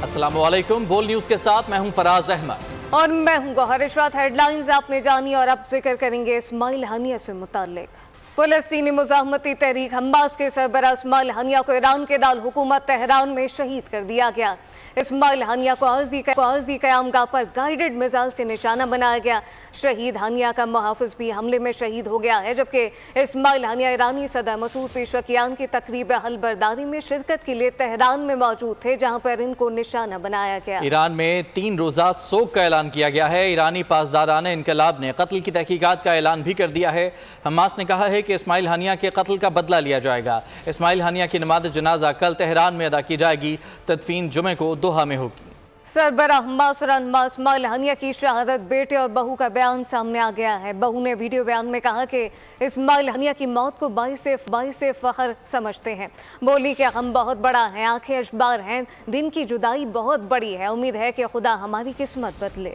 अस्सलामुअलैकुम, बोल न्यूज के साथ मैं हूं फराज अहमद और मैं हूं गौहर इशरात। हेडलाइंस आपने जानी और अब जिक्र करेंगे इस्माइल हनिया से मुताल्लिक। फलस्तीनी मुजाहमती तहरीक हमास के सरबराह इस्माइल हनिया को ईरान के दारुल हुकूमत तेहरान में शहीद कर दिया गया। इस्माइल हनिया को अर्जी क़यामगाह पर गाइडेड मिसाइल से निशाना बनाया गया। शहीद हनिया का मुहाफिज भी हमले में शहीद हो गया है, जबकि इस्माइल हनिया ईरानी सदर मसूद पेशकियान की तकरीब हलबरदारी में शिरकत के लिए तेहरान में मौजूद थे, जहाँ पर इनको निशाना बनाया गया। ईरान में 3 रोज़ा सोग का ऐलान किया गया है। ईरानी पासदारान इनकलाब ने कत्ल की तहकीकात का ऐलान भी कर दिया है। हमास ने कहा है कि इस्माइल हनिया के कत्ल का बदला लिया जाएगा। इस्माइल हनिया की नमाज जनाजा कल तेहरान में अदा की जाएगी। तदफीन जुमे को दोहा में होगी। सरबराह हमास और इस्माइल हनिया की शहादत बेटे और बहू का बयान सामने आ गया है। बहू ने वीडियो बयान में कहा कि इस्माइल हनिया की मौत को बाइस फ़ख्र समझते हैं। बोली कि हम बहुत बड़ा है, आंखें अशबार हैं, दिन की जुदाई बहुत बड़ी है। उम्मीद है कि खुदा हमारी किस्मत बदले।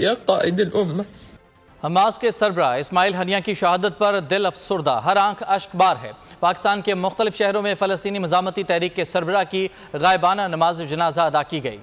या कायद उम्मा। हमास के सरबराह इस्माइल हनिया की शहादत पर दिल अफसुर्दा, हर आंख अश्कबार है। पाकिस्तान के मुख्तलिफ शहरों में फ़लस्तीनी मुज़ाहमती तहरीक के सरबराह की गायबाना नमाज जनाजा अदा की गई।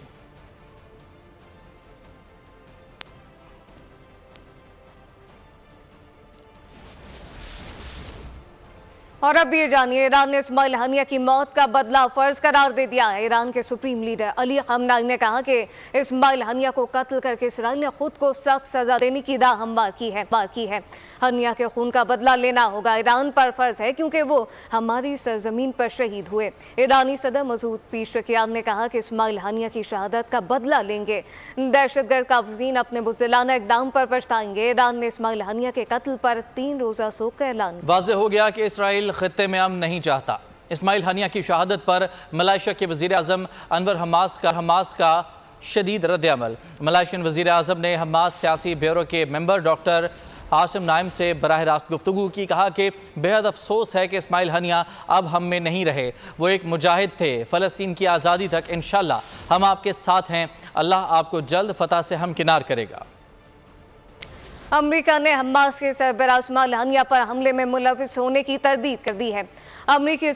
और अब ये जानिए, ईरान ने इस्माइल हनिया की मौत का बदला फर्ज करार दे दिया है। ईरान के सुप्रीम लीडर अली खamenei ने कहा कि इस्माइल हनिया को कत्ल करके इसराइल ने खुद को सख्त सजा देने की राह हमवार की है। हनिया के खून का बदला लेना होगा, ईरान पर फर्ज है, क्योंकि वो हमारी सरजमीन पर शहीद हुए। ईरानी सदर मसूद पेशकियान ने कहा कि इस्माइल हनिया की शहादत का बदला लेंगे। दहशतगर्द काबजीन अपने बुज़दिलाना इक़दाम पर पछताएंगे। ईरान ने इस्माइल हनिया के कत्ल पर 3 रोज़ा सोग का ऐलान। वाज़ेह हो गया कि इसराइल खित्ते में अमन नहीं चाहता। इस्माइल हनिया की शहादत पर मलाइशिया के वज़ीर आज़म अनवर हमास का शदीद रद्द-ए-अमल। मलाइशियन वज़ीर आज़म ने हमास सियासी ब्यूरो के मेंबर डॉक्टर आसिम नाइम से बराह रास्त गुफ्तगू की। कहा कि बेहद अफसोस है कि इस्माइल हनिया अब हम में नहीं रहे। वो एक मुजाहिद थे। फ़लस्तीन की आज़ादी तक इंशाअल्लाह हम आपके साथ हैं। अल्लाह आपको जल्द फतह से हमकिनार करेगा। अमेरिका ने हमास के सरबराह इस्माइल हनिया पर हमले में मुलविस होने की तरदीद कर दी है। अमेरिकी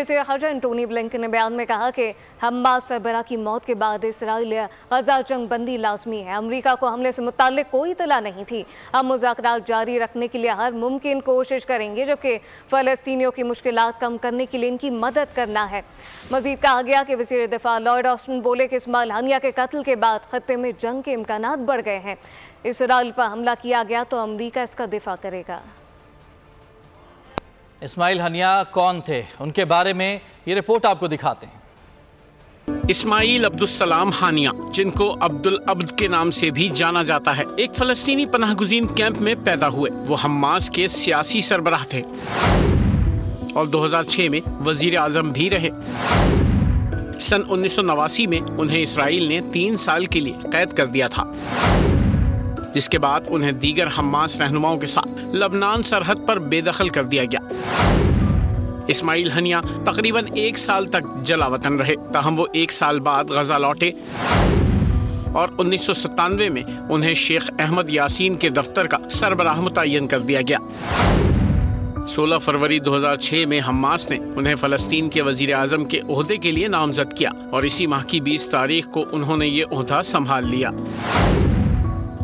वज़ीर ख़ारजा एंटोनी ब्लिंकन ने बयान में कहा कि हमास सरबराह की मौत के बाद इसराइल गज़ा जंग बंदी लाजमी है। अमेरिका को हमले से मुताल्लिक कोई इतला नहीं थी। हम मुज़ाकरात जारी रखने के लिए हर मुमकिन कोशिश करेंगे, जबकि फ़लस्तीनियों की मुश्किलात कम करने के लिए इनकी मदद करना है। मज़ीद कहा गया कि वज़ीर दिफा लॉयड ऑस्टिन बोले कि इस्माइल हनिया के कत्ल के बाद खत्ते में जंग के इम्कानात बढ़ गए हैं। इसराइल पर हमला किया गया तो अमेरिका इसका दिफा करेगा। इस्माइल हनिया कौन थे, उनके बारे में ये रिपोर्ट आपको दिखाते हैं। इस्माइल अब्दुस्सलाम हानिया, जिनको अब्दुल अब्द के नाम से भी जाना जाता है, एक फ़लस्तीनी पनाहगुज़ीन कैंप में पैदा हुए। वो हमास के सियासी सरबराह थे और 2006 में वज़ीर आज़म भी रहे। सन 1989 में उन्हें इसराइल ने 3 साल के लिए कैद कर दिया था, जिसके बाद उन्हें दीगर हमास रहनुमाओं के साथ लबनान सरहद पर बेदखल कर दिया गया। इस्माइल हनिया तकरीबन 1 साल तक जलावतन रहे, ताहम वो 1 साल बाद गजा लौटे और 1997 में उन्हें शेख अहमद यासीन के दफ्तर का सरबराह मुतय्यन कर दिया गया। 16 फरवरी 2006 में हमास ने उन्हें फ़लस्तीन के वज़ीर आज़म के ओहदे के लिए नामज़द किया और इसी माह की 20 तारीख को उन्होंने ये ओहदा संभाल लिया।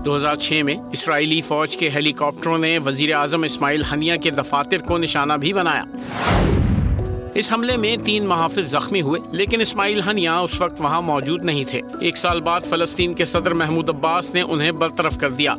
2006 में इसराइली फ़ौज के हेलीकॉप्टरों ने वज़ीर आज़म इस्माइल हनिया के दफातर को निशाना भी बनाया। इस हमले में 3 मुहाफ़िज़ ज़ख्मी हुए, लेकिन इस्माइल हनिया उस वक्त वहाँ मौजूद नहीं थे। 1 साल बाद फ़लस्तीन के सदर महमूद अब्बास ने उन्हें बरतरफ कर दिया।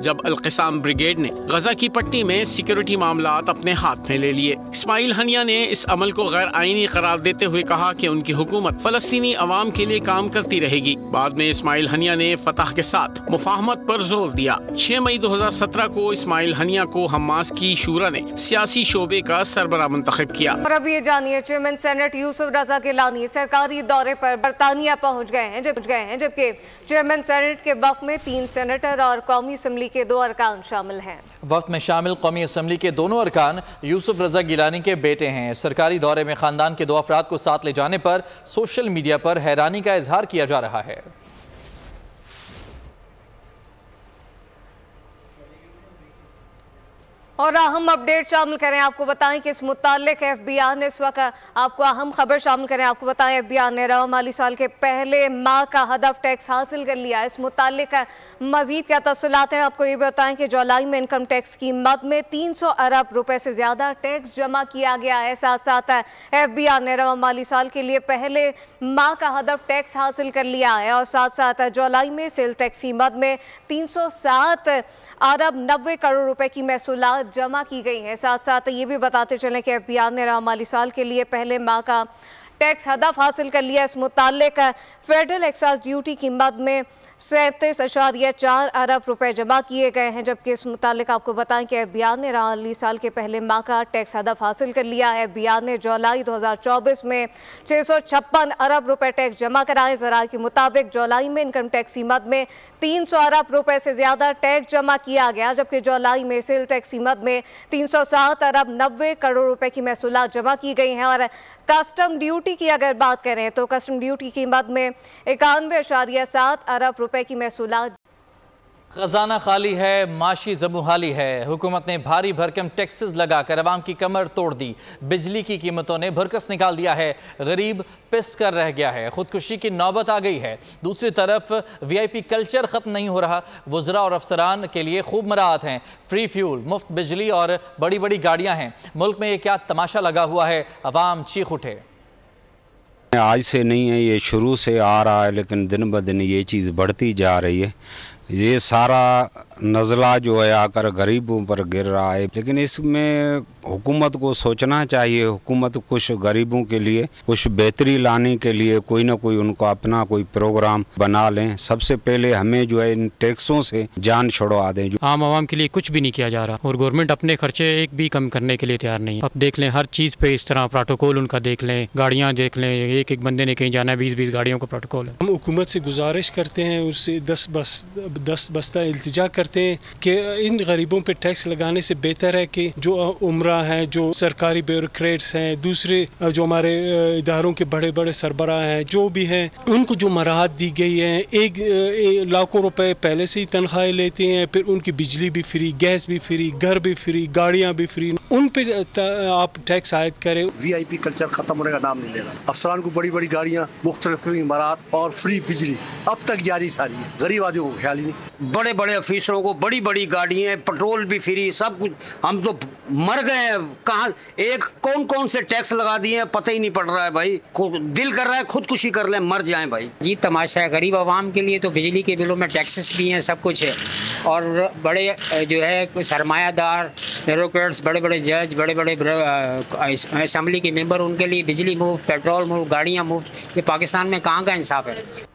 जब अल-क़िसाम ब्रिगेड ने गजा की पट्टी में सिक्योरिटी मामलात अपने हाथ में ले लिए। इस्माइल हनिया ने इस अमल को गैर आईनी करार देते हुए कहा कि उनकी हुकूमत फलस्तीनी अवाम के लिए काम करती रहेगी। बाद में इस्माइल हनिया ने फतह के साथ मुफाहमत पर जोर दिया। 6 मई 2017 को इस्माइल हनिया को हमास की शूरा ने सियासी शोबे का सरबराह मुंतखब किया। और अब ये जानिए, चेयरमैन सेनेट यूसुफ रजा गिलानी सरकारी दौरे पर बरतानिया पहुंच गए हैं, जबकि चेयरमैन सेनेट के वफ़द में 3 सेनेटर और कौमी असम्बली के 2 अरकान शामिल हैं। वफ़द में शामिल कौमी असम्बली के दोनों अरकान यूसुफ रजा गिलानी के बेटे हैं। सरकारी दौरे में खानदान के 2 अफराद को साथ ले जाने पर सोशल मीडिया पर हैरानी का इजहार किया जा रहा है। और अहम अपडेट शामिल करें, आपको बताएं कि इस मुतालिक FBI ने इस वक्त आपको अहम खबर शामिल करें, आपको बताएं FBI ने रवा माली साल के पहले माह का हदफ टैक्स हासिल कर लिया। इस मुतालिक मजीद क्या तफसीलात हैं, आपको ये बताएं कि जुलाई में इनकम टैक्स की मद में 300 अरब रुपए से ज़्यादा टैक्स जमा किया गया है। साथ साथ FBI ने रवा माली साल के लिए पहले माह का हदफ टैक्स हासिल कर लिया है और साथ साथ जुलाई में सेल टैक्स की मद में 307 अरब 90 करोड़ रुपए की महसूलात जमा की गई है। साथ साथ ये भी बताते चलें कि FBI ने रवा माली साल के लिए पहले माह का टैक्स हदफ हासिल कर लिया। इस मुतालिक फेडरल एक्साइज ड्यूटी की मद में 37.4 अरब रुपए जमा किए गए हैं, जबकि इस मुतालिक आपको बताएं कि FBI ने रवा माली साल के पहले माह का टैक्स हदफ हासिल कर लिया है। FBI ने जुलाई 2024 में 656 अरब रुपए टैक्स जमा कराए। ज़राए के मुताबिक जुलाई में इनकम टैक्स की मद में 300 अरब रुपए से ज़्यादा टैक्स जमा किया गया, जबकि जुलाई में सेल टैक्स की मद में 307 अरब 90 करोड़ रुपए की महसूलात जमा की गई हैं। और कस्टम ड्यूटी की अगर बात करें तो कस्टम ड्यूटी की मद में 91.7 अरब रुपए की महसूलात। खजाना खाली है, माशी जमुहाली है। हुकूमत ने भारी भरकम टैक्सेस लगाकर अवाम की कमर तोड़ दी। बिजली की कीमतों ने भरकस निकाल दिया है, गरीब पिस कर रह गया है, खुदकुशी की नौबत आ गई है। दूसरी तरफ VIP कल्चर ख़त्म नहीं हो रहा। वज़रा और अफसरान के लिए खूब मराहत हैं, फ्री फ्यूल, मुफ्त बिजली और बड़ी बड़ी गाड़ियाँ हैं। मुल्क में ये क्या तमाशा लगा हुआ है, अवाम चीख उठे। आज से नहीं है, ये शुरू से आ रहा है, लेकिन दिन ब दिन ये चीज़ बढ़ती जा रही है। ये सारा नज़ला जो है आकर गरीबों पर गिर रहा है, लेकिन इसमें हुकूमत को सोचना चाहिए। हुकूमत कुछ गरीबों के लिए कुछ बेहतरी लाने के लिए कोई ना कोई उनको अपना कोई प्रोग्राम बना लें। सबसे पहले हमें जो है इन टैक्सों से जान छुड़वा दें। आम आवाम के लिए कुछ भी नहीं किया जा रहा और गवर्नमेंट अपने खर्चे एक भी कम करने के लिए तैयार नहीं है। अब देख लें हर चीज़ पे इस तरह प्रोटोकॉल उनका देख लें, गाड़ियाँ देख लें, एक एक बंदे ने कहीं जाना है 20-20 गाड़ियों का प्रोटोकॉल है। हम हुकूमत से गुजारिश करते हैं, उससे 10 बस्ता इल्तिजा करते हैं कि इन गरीबों पे टैक्स लगाने से बेहतर है कि जो उमरा हैं, जो सरकारी ब्यूरोक्रेट्स हैं, दूसरे जो हमारे इदारों के बड़े बड़े सरबराह हैं, जो भी हैं, उनको जो मराहत दी गई है, एक लाखों रुपए पहले से ही तनख्वाहें लेते हैं, फिर उनकी बिजली भी फ्री, गैस भी फ्री, घर भी फ्री, गाड़ियाँ भी फ्री, उन पर आप टैक्स आयद करें। VIP कल्चर खत्म होने का नाम नहीं ले रहा। अफसरान को बड़ी बड़ी गाड़ियाँ, मुख्तलिफ इमारत और फ्री बिजली अब तक जारी सारी है, गरीब आदमी को ख्याल ही नहीं। बड़े बड़े ऑफिसरों को बड़ी बड़ी गाड़ियाँ, पेट्रोल भी फ्री, सब कुछ। हम तो मर गए हैं। कहाँ एक कौन से टैक्स लगा दिए हैं पता ही नहीं पड़ रहा है भाई। दिल कर रहा है खुदकुशी कर लें, मर जाएं भाई। जी तमाशा है। गरीब आवाम के लिए तो बिजली के बिलों में टैक्सेस भी हैं, सब कुछ है। और बड़े जो है सरमायादार ब्यूरोक्रेट्स, बड़े बड़े जज, बड़े बड़े असम्बली के मेंबर, उनके लिए बिजली मुफ्त, पेट्रोल मुफ्त, गाड़ियाँ मुफ्त। ये पाकिस्तान में कहाँ का इंसाफ है।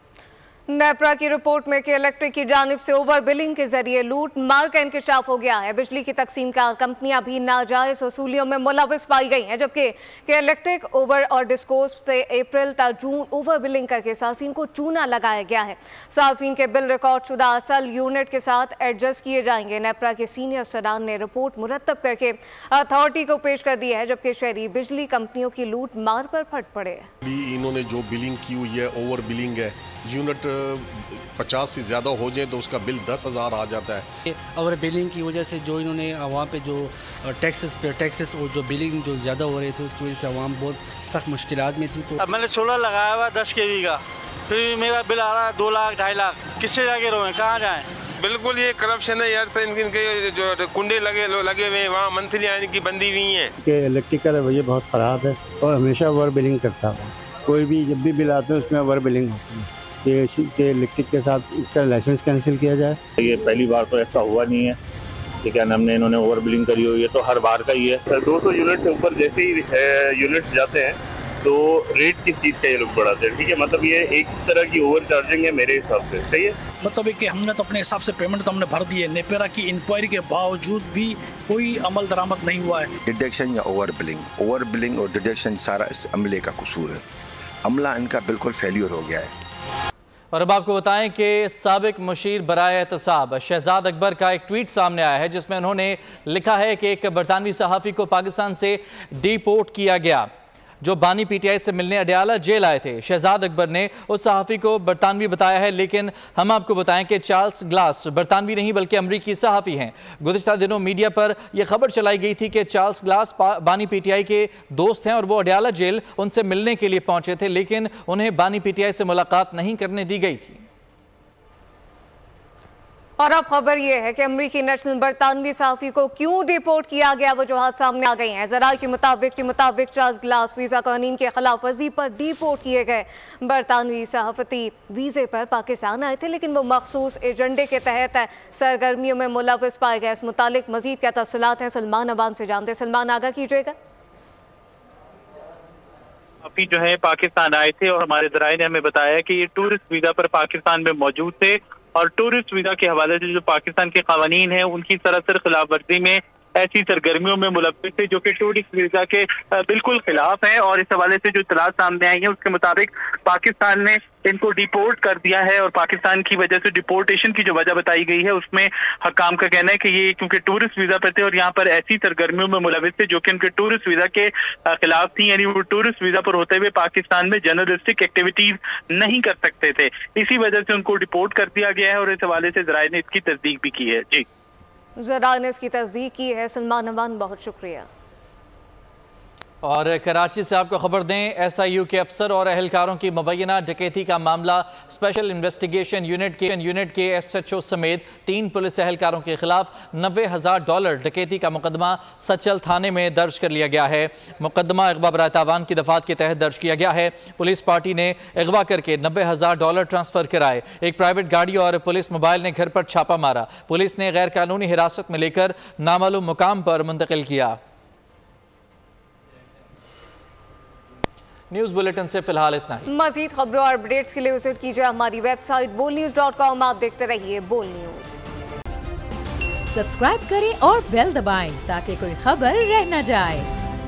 नेपरा की रिपोर्ट में कि इलेक्ट्रिक की जानिब से ओवर बिलिंग के जरिए लूट मार का इंकशाफ हो गया है। बिजली की तकसीम का कंपनियां भी नाजायज वसूलियों में मुलविस पाई गई हैं, जबकि इलेक्ट्रिक ओवर और डिस्कोस से अप्रैल तक जून ओवर बिलिंग करके सार्फिन को चूना लगाया गया है। सार्फिन के बिल रिकॉर्ड शुदा असल यूनिट के साथ एडजस्ट किए जाएंगे। नेपरा के सीनियर अफसरान ने रिपोर्ट मुरतब करके अथॉरिटी को पेश कर दी है, जबकि शहरी बिजली कंपनियों की लूट मार पर फट पड़े। इन्होंने जो बिलिंग की हुई है ओवर बिलिंग है। यूनिट 50 से ज़्यादा हो जाए तो उसका बिल 10,000 आ जाता है। ओवर बिलिंग की वजह से जो इन्होंने आवाम पे जो टैक्सेस और जो बिलिंग जो ज़्यादा हो रहे थे उसकी वजह से आवाम बहुत सख्त मुश्किलात में थी। तो अब मैंने सोलर लगाया हुआ 10 kV का, फिर मेरा बिल आ रहा है 2 लाख 2.5 लाख। किससे जाके रोएं, कहाँ जाएँ। बिल्कुल ये करप्शन है यार। इनके जो कुंडे लगे हुए हैं वहाँ मंथली आने की बंदी हुई हैं। इलेक्ट्रिकल रवैया बहुत ख़राब है और हमेशा ओवर बिलिंग करता है। कोई भी जब भी बिल आते हैं उसमें ओवर बिलिंग होती है। के इलेक्ट्रिक के साथ इसका लाइसेंस कैंसिल किया जाए। ये पहली बार तो ऐसा हुआ नहीं है कि क्या नाम ने इन्होंने ओवर बिलिंग करी हुई है, तो हर बार का ही है। 200 यूनिट से ऊपर जैसे ही यूनिट्स जाते हैं तो रेट किस चीज़ का ये लोग बढ़ाते हैं, ठीक है। मतलब ये एक तरह की ओवर चार्जिंग है मेरे हिसाब से, सही है। मतलब कि हमने तो अपने हिसाब से पेमेंट तो हमने भर दी है, नेपेरा की इंक्वायरी के बावजूद भी कोई अमल दरामद नहीं हुआ है। डिडक्शन या ओवर बिलिंग और डिडक्शन सारा इस अमले का कसूर है। अमला इनका बिल्कुल फेल्यूर हो गया है। और अब आपको बताएं कि साबिक मुशीर बराए एहतसाब शहजाद अकबर का एक ट्वीट सामने आया है जिसमें उन्होंने लिखा है कि एक बरतानवी सहाफ़ी को पाकिस्तान से डिपोर्ट किया गया जो बानी पीटीआई से मिलने अडयाला जेल आए थे। शहजाद अकबर ने उस सहाफ़ी को बरतानवी बताया है, लेकिन हम आपको बताएं कि चार्ल्स ग्लास बरतानवी नहीं बल्कि अमरीकी सहाफ़ी हैं। गुज़िश्ता दिनों मीडिया पर यह खबर चलाई गई थी कि चार्ल्स ग्लास बानी पीटीआई के दोस्त हैं और वो अडयाला जेल उनसे मिलने के लिए पहुंचे थे, लेकिन उन्हें बानी पीटीआई से मुलाकात नहीं करने दी गई थी। और अब खबर यह है कि अमरीकी नेशनल बरतानवी सहाफ़ी को क्यों डिपोर्ट किया गया, वजूहात सामने आ गई हैं। ज़राए के मुताबिक चार्ल्स ग्लास वीज़ा कानून के खिलाफ वर्जी पर डिपोर्ट किए गए। बरतानवी सहाफ़ती वीज़े पर पाकिस्तान आए थे, लेकिन वो मखसूस एजेंडे के तहत सरगर्मियों में मुलव्वस पाए गए। इस मुतालिक मज़ीद क्या तफसीलात हैं, सलमान अबान से जानते हैं। सलमान, आगाह कीजिएगा। अभी जो है पाकिस्तान आए थे और हमारे ज़राए ने हमें बताया कि ये टूरिस्ट वीज़ा पर पाकिस्तान में मौजूद थे और टूरिस्ट वीज़ा के हवाले से जो पाकिस्तान के कानून हैं उनकी सरासर खिलाफ वर्जी में ऐसी सरगर्मियों में मुलव्वस थे जो कि टूरिस्ट वीज़ा के बिल्कुल खिलाफ है। और इस हवाले से जो इत्तलात सामने आई है उसके मुताबिक पाकिस्तान ने इनको डिपोर्ट कर दिया है और पाकिस्तान की वजह से डिपोर्टेशन की जो वजह बताई गई है उसमें हकाम का कहना है कि ये क्योंकि टूरिस्ट वीज़ा पर थे और यहाँ पर ऐसी सरगर्मियों में मुलव्वस थे जो कि उनके टूरिस्ट वीज़ा के खिलाफ थी, यानी वो टूरिस्ट वीज़ा पर होते हुए पाकिस्तान में जर्नलिस्टिक एक्टिविटीज नहीं कर सकते थे। इसी वजह से उनको डिपोर्ट कर दिया गया है और इस हवाले से ज़राए ने इसकी तस्दीक भी की है। जी, ज़राए ने इसकी तस्दीक की है। सलमान अमान, बहुत शुक्रिया। और कराची से आपको खबर दें, SIU के अफसर और अहलकारों की मुबैना डकैती का मामला स्पेशल इन्वेस्टिगेशन यूनिट के SHO समेत 3 पुलिस एहलकारों के खिलाफ $90,000 डकैती का मुकदमा सचल थाने में दर्ज कर लिया गया है। मुकदमा अगवा बराए तावान की दफात के तहत दर्ज किया गया है। पुलिस पार्टी ने अगवा करके $90,000 ट्रांसफर कराए। एक प्राइवेट गाड़ी और पुलिस मोबाइल ने घर पर छापा मारा। पुलिस ने गैर कानूनी हिरासत में लेकर नामालूम मुकाम पर मुंतकिल किया। न्यूज़ बुलेटिन से फिलहाल इतना ही। मज़ीद खबरों और अपडेट्स के लिए विजिट कीजिए हमारी वेबसाइट bolnews.com। आप देखते रहिए बोल न्यूज़। सब्सक्राइब करें और बेल दबाएं ताकि कोई खबर रह न जाए।